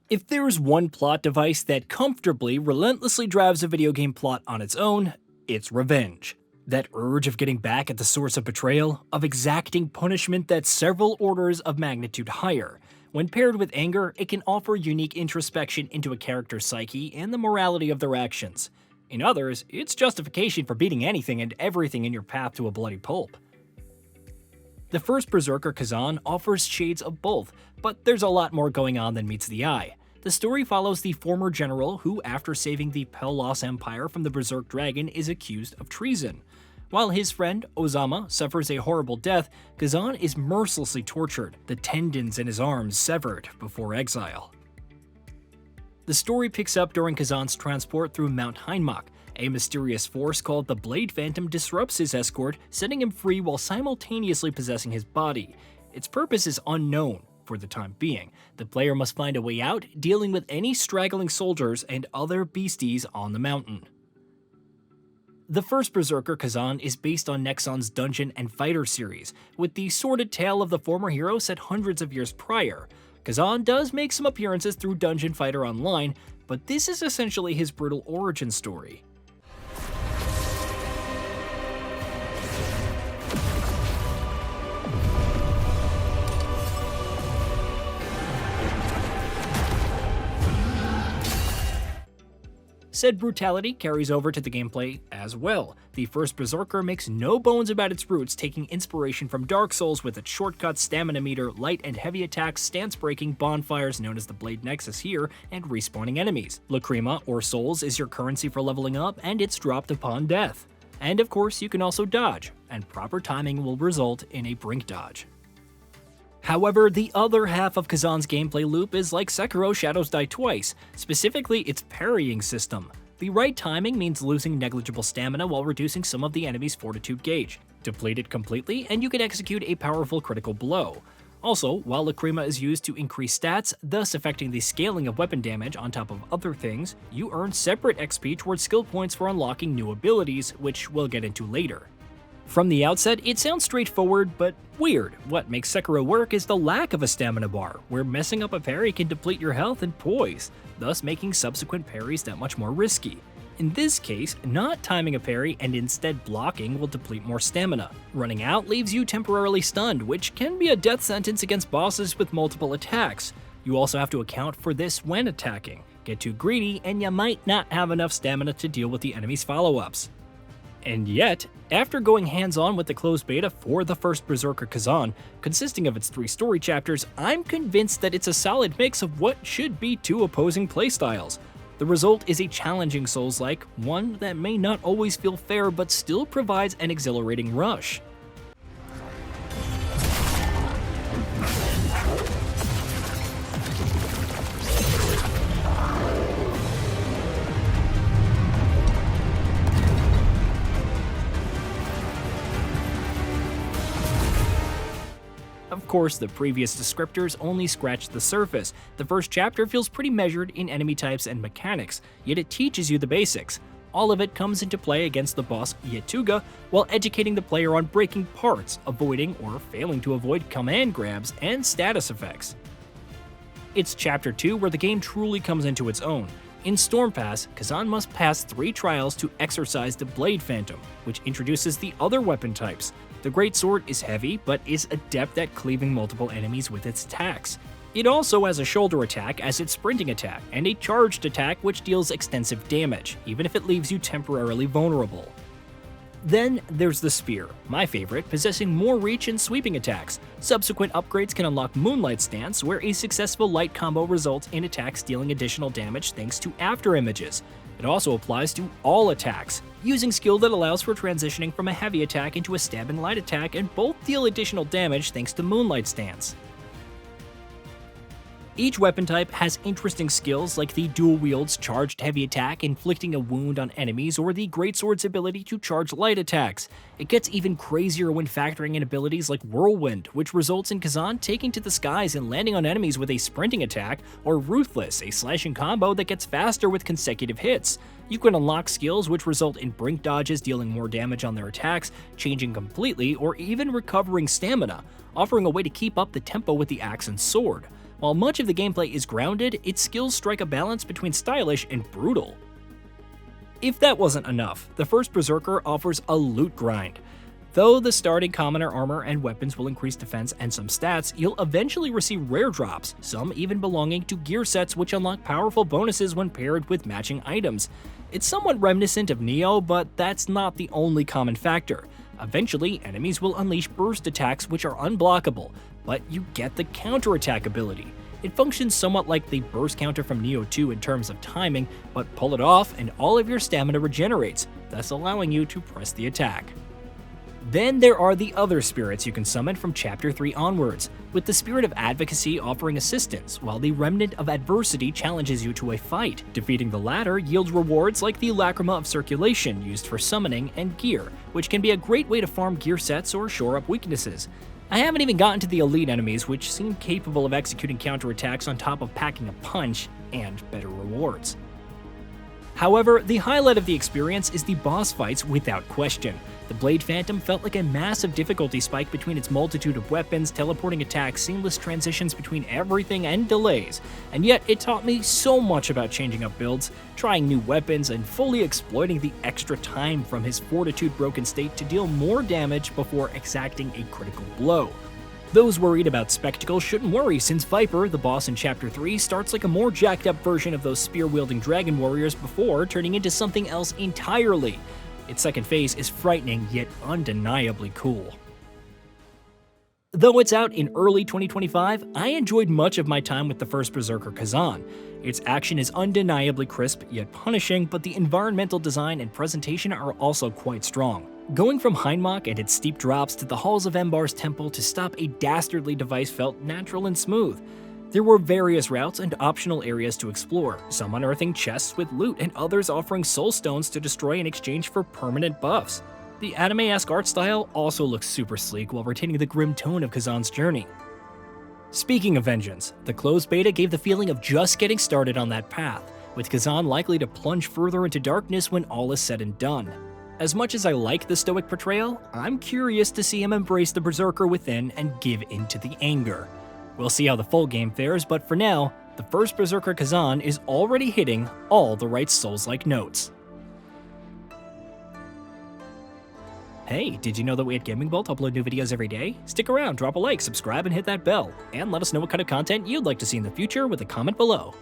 If there's one plot device that comfortably, relentlessly drives a video game plot on its own, it's revenge. That urge of getting back at the source of betrayal, of exacting punishment that's several orders of magnitude higher. When paired with anger, it can offer unique introspection into a character's psyche and the morality of their actions. In others, it's justification for beating anything and everything in your path to a bloody pulp. The first Berserker Khazan offers shades of both, but there's a lot more going on than meets the eye. The story follows the former general who, after saving the Pelos Empire from the Berserk Dragon, is accused of treason. While his friend, Ozama, suffers a horrible death, Khazan is mercilessly tortured, the tendons in his arms severed before exile. The story picks up during Khazan's transport through Mount Heinmach. A mysterious force called the Blade Phantom disrupts his escort, setting him free while simultaneously possessing his body. Its purpose is unknown for the time being. The player must find a way out, dealing with any straggling soldiers and other beasties on the mountain. The first Berserker Khazan is based on Nexon's Dungeon and Fighter series, with the sordid tale of the former hero set hundreds of years prior. Khazan does make some appearances through Dungeon Fighter Online, but this is essentially his brutal origin story. Said brutality carries over to the gameplay as well. The first Berserker makes no bones about its roots, taking inspiration from Dark Souls with its shortcuts, stamina meter, light and heavy attacks, stance-breaking bonfires known as the Blade Nexus here, and respawning enemies. Lacrima, or souls, is your currency for leveling up, and it's dropped upon death. And of course, you can also dodge, and proper timing will result in a brink dodge. However, the other half of Khazan's gameplay loop is like Sekiro Shadows Die Twice, specifically its parrying system. The right timing means losing negligible stamina while reducing some of the enemy's fortitude gauge. Deplete it completely and you can execute a powerful critical blow. Also, while Lacrima is used to increase stats, thus affecting the scaling of weapon damage on top of other things, you earn separate XP towards skill points for unlocking new abilities, which we'll get into later. From the outset, it sounds straightforward, but weird. What makes Sekiro work is the lack of a stamina bar, where messing up a parry can deplete your health and poise, thus making subsequent parries that much more risky. In this case, not timing a parry and instead blocking will deplete more stamina. Running out leaves you temporarily stunned, which can be a death sentence against bosses with multiple attacks. You also have to account for this when attacking. Get too greedy and you might not have enough stamina to deal with the enemy's follow-ups. And yet, after going hands-on with the closed beta for the first Berserker Khazan, consisting of its 3 story chapters, I'm convinced that it's a solid mix of what should be 2 opposing playstyles. The result is a challenging Souls-like, one that may not always feel fair but still provides an exhilarating rush. Of course, the previous descriptors only scratched the surface. The first chapter feels pretty measured in enemy types and mechanics, yet it teaches you the basics. All of it comes into play against the boss Yetuga, while educating the player on breaking parts, avoiding or failing to avoid command grabs, and status effects. It's Chapter 2 where the game truly comes into its own. In Storm Pass, Khazan must pass 3 trials to exorcise the Blade Phantom, which introduces the other weapon types. The Greatsword is heavy, but is adept at cleaving multiple enemies with its attacks. It also has a shoulder attack as its sprinting attack, and a charged attack which deals extensive damage, even if it leaves you temporarily vulnerable. Then there's the Spear, my favorite, possessing more reach and sweeping attacks. Subsequent upgrades can unlock Moonlight Stance, where a successful light combo results in attacks dealing additional damage thanks to after images. It also applies to all attacks, using skill that allows for transitioning from a heavy attack into a stabbing light attack, and both deal additional damage thanks to Moonlight Stance. Each weapon type has interesting skills like the dual wield's charged heavy attack inflicting a wound on enemies, or the greatsword's ability to charge light attacks. It gets even crazier when factoring in abilities like Whirlwind, which results in Khazan taking to the skies and landing on enemies with a sprinting attack, or Ruthless, a slashing combo that gets faster with consecutive hits. You can unlock skills which result in brink dodges dealing more damage on their attacks, changing completely, or even recovering stamina, offering a way to keep up the tempo with the axe and sword. While much of the gameplay is grounded, its skills strike a balance between stylish and brutal. If that wasn't enough, the First Berserker offers a loot grind. Though the starting commoner armor and weapons will increase defense and some stats, you'll eventually receive rare drops, some even belonging to gear sets which unlock powerful bonuses when paired with matching items. It's somewhat reminiscent of Nioh, but that's not the only common factor. Eventually, enemies will unleash burst attacks which are unblockable, but you get the counterattack ability. It functions somewhat like the burst counter from Nioh 2 in terms of timing, but pull it off and all of your stamina regenerates, thus allowing you to press the attack. Then there are the other spirits you can summon from Chapter 3 onwards, with the Spirit of Advocacy offering assistance, while the Remnant of Adversity challenges you to a fight. Defeating the latter yields rewards like the Lacrima of Circulation used for summoning and gear, which can be a great way to farm gear sets or shore up weaknesses. I haven't even gotten to the elite enemies, which seem capable of executing counterattacks on top of packing a punch and better rewards. However, the highlight of the experience is the boss fights without question. The Blade Phantom felt like a massive difficulty spike between its multitude of weapons, teleporting attacks, seamless transitions between everything, and delays. And yet, it taught me so much about changing up builds, trying new weapons, and fully exploiting the extra time from his fortitude broken state to deal more damage before exacting a critical blow. Those worried about spectacle shouldn't worry, since Viper, the boss in Chapter 3, starts like a more jacked up version of those spear-wielding dragon warriors before turning into something else entirely. Its second phase is frightening, yet undeniably cool. Though it's out in early 2025, I enjoyed much of my time with the First Berserker Khazan. Its action is undeniably crisp, yet punishing, but the environmental design and presentation are also quite strong. Going from Heinmach and its steep drops to the halls of Embar's temple to stop a dastardly device felt natural and smooth. There were various routes and optional areas to explore, some unearthing chests with loot and others offering soul stones to destroy in exchange for permanent buffs. The anime-esque art style also looks super sleek while retaining the grim tone of Khazan's journey. Speaking of vengeance, the closed beta gave the feeling of just getting started on that path, with Khazan likely to plunge further into darkness when all is said and done. As much as I like the stoic portrayal, I'm curious to see him embrace the Berserker within and give in to the anger. We'll see how the full game fares, but for now, the First Berserker Khazan is already hitting all the right Souls-like notes. Hey, did you know that we at GamingBolt upload new videos every day? Stick around, drop a like, subscribe, and hit that bell. And let us know what kind of content you'd like to see in the future with a comment below.